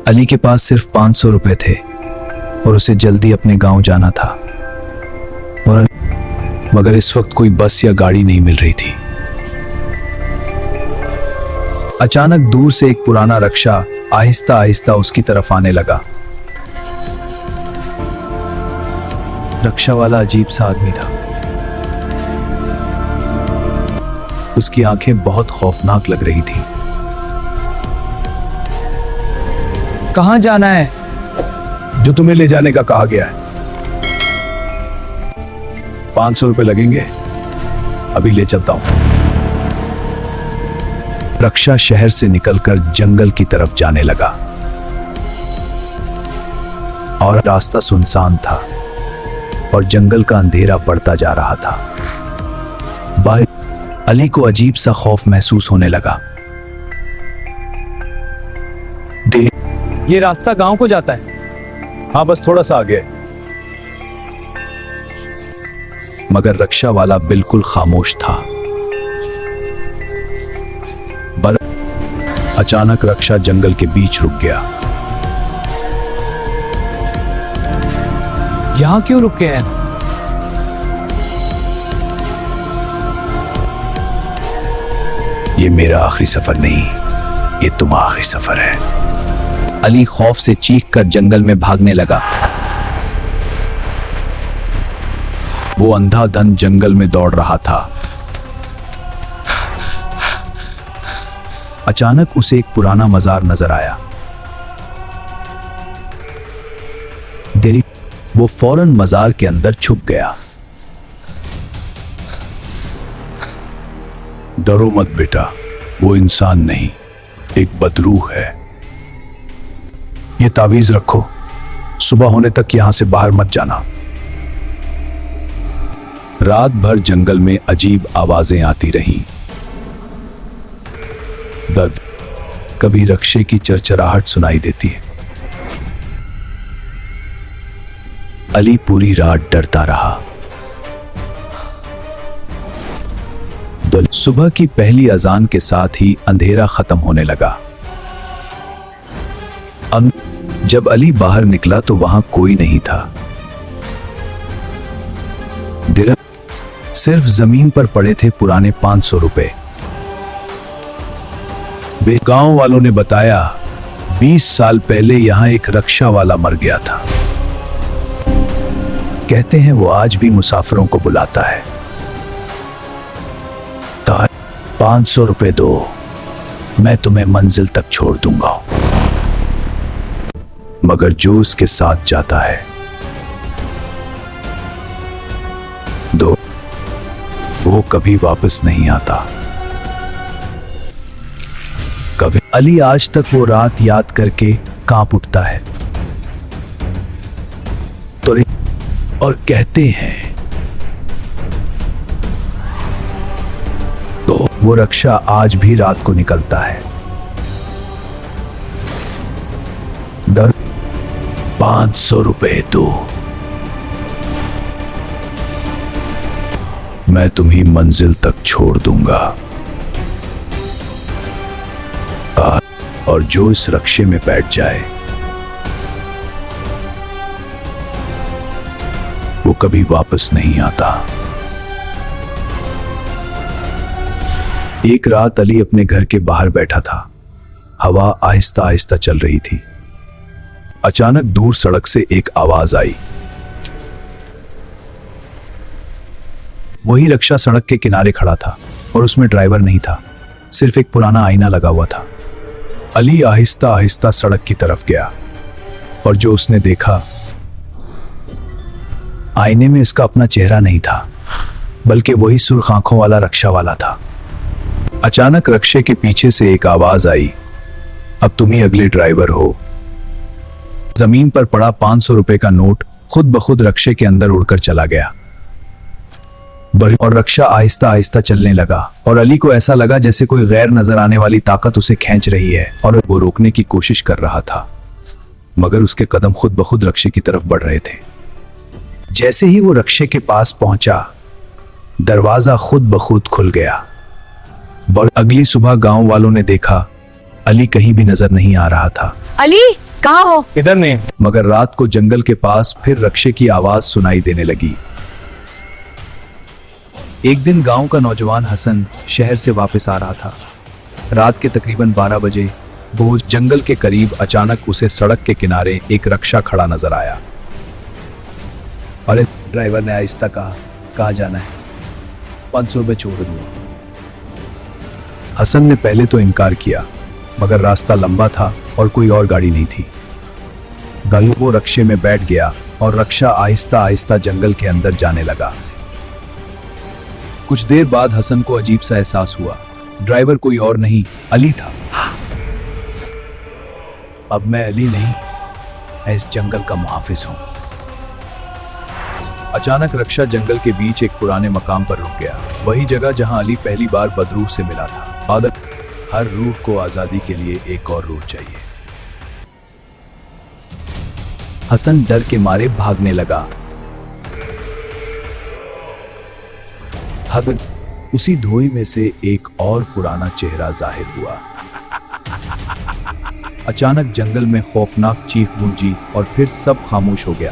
अली के पास सिर्फ 500 रुपए थे और उसे जल्दी अपने गांव जाना था, और मगर इस वक्त कोई बस या गाड़ी नहीं मिल रही थी। अचानक दूर से एक पुराना रक्षा आहिस्ता आहिस्ता उसकी तरफ आने लगा। रक्षा वाला अजीब सा आदमी था। उसकी आंखें बहुत खौफनाक लग रही थी। कहां जाना है? जो तुम्हें ले जाने का कहा गया है। 500 रुपए लगेंगे, अभी ले चलता हूं। रक्षा शहर से निकलकर जंगल की तरफ जाने लगा और रास्ता सुनसान था और जंगल का अंधेरा बढ़ता जा रहा था। अली को अजीब सा खौफ महसूस होने लगा। ये रास्ता गांव को जाता है। हाँ, बस थोड़ा सा आगे। मगर रक्षा वाला बिल्कुल खामोश था। अचानक रक्षा जंगल के बीच रुक गया। यहां क्यों रुके हैं? ये मेरा आखिरी सफर नहीं, ये तुम्हारा आखिरी सफर है। अली खौफ से चीखकर जंगल में भागने लगा। वो अंधाधुंध जंगल में दौड़ रहा था। अचानक उसे एक पुराना मजार नजर आया। वो फौरन मजार के अंदर छुप गया। डरो मत बेटा, वो इंसान नहीं, एक बदरूह है। ये तावीज रखो, सुबह होने तक यहां से बाहर मत जाना। रात भर जंगल में अजीब आवाजें आती रहीं। दर्द, कभी रक्षे की चरचराहट सुनाई देती है। अली पूरी रात डरता रहा। सुबह की पहली अजान के साथ ही अंधेरा खत्म होने लगा। जब अली बाहर निकला तो वहां कोई नहीं था। सिर्फ जमीन पर पड़े थे पुराने 500 रुपए। गांव वालों ने बताया 20 साल पहले यहां एक रक्षा वाला मर गया था। कहते हैं वो आज भी मुसाफिरों को बुलाता है। 500 रुपए दो, मैं तुम्हें मंजिल तक छोड़ दूंगा। मगर जो उसके साथ जाता है, दो, वो कभी वापस नहीं आता। कभी अली आज तक वो रात याद करके कांप उठता है। तो और कहते हैं तो वो रक्षा आज भी रात को निकलता है। डर 500 रुपए दो, मैं तुम्हें मंजिल तक छोड़ दूंगा। और जो इस रक्षे में बैठ जाए वो कभी वापस नहीं आता। एक रात अली अपने घर के बाहर बैठा था। हवा आहिस्ता आहिस्ता चल रही थी। अचानक दूर सड़क से एक आवाज आई। वही रक्षा सड़क के किनारे खड़ा था और उसमें ड्राइवर नहीं था, सिर्फ एक पुराना आईना लगा हुआ था। अली आहिस्ता आहिस्ता सड़क की तरफ गया और जो उसने देखा, आईने में इसका अपना चेहरा नहीं था, बल्कि वही सुर्ख आंखों वाला रक्षा वाला था। अचानक रक्षे के पीछे से एक आवाज आई, अब तुम ही अगले ड्राइवर हो। जमीन पर पड़ा 500 रुपए का नोट खुद ब खुद रक्षे के अंदर उड़कर चला गया और रक्षा आहिस्ता आहिस्ता चलने लगा और अली को ऐसा लगा जैसे कोई गैर नजर आने वाली ताकत उसे खींच रही है और वो रोकने की कोशिश कर रहा था, मगर उसके कदम खुद ब खुद रक्षे की तरफ बढ़ रहे थे। जैसे ही वो रक्षे के पास पहुंचा, दरवाजा खुद ब खुद खुल गया। अगली सुबह गांव वालों ने देखा, अली कहीं भी नजर नहीं आ रहा था। अली, कहाँ हो? इधर नहीं। मगर रात को जंगल के पास फिर रक्षे की आवाज सुनाई देने लगी। एक दिन गांव का नौजवान हसन शहर से वापस आ रहा था। रात के तकरीबन 12 बजे वो जंगल के करीब अचानक उसे सड़क के किनारे एक रक्षा खड़ा नजर आया। अरे ड्राइवर ने आहिस्ता कहा, कहाँ जाना है? 500 रुपये छोड़ दूंगा। हसन ने पहले तो इनकार किया, मगर रास्ता लंबा था और कोई और गाड़ी नहीं थी। वो रक्षे में बैठ गया और रक्षा आहिस्ता आहिस्ता जंगल के अंदर जाने लगा। कुछ देर बाद हसन को अजीब सा एहसास हुआ। ड्राइवर कोई और नहीं, अली था। अब मैं अली नहीं, मैं इस जंगल का मुहाफिज हूं। अचानक रक्षा जंगल के बीच एक पुराने मकाम पर रुक गया, वही जगह जहां अली पहली बार बदरूह से मिला था। हर रूह को आजादी के लिए एक और रूह चाहिए। हसन डर के मारे भागने लगा। उसी धोई में से एक और पुराना चेहरा जाहिर हुआ। अचानक जंगल में खौफनाक चीख गूंजी और फिर सब खामोश हो गया।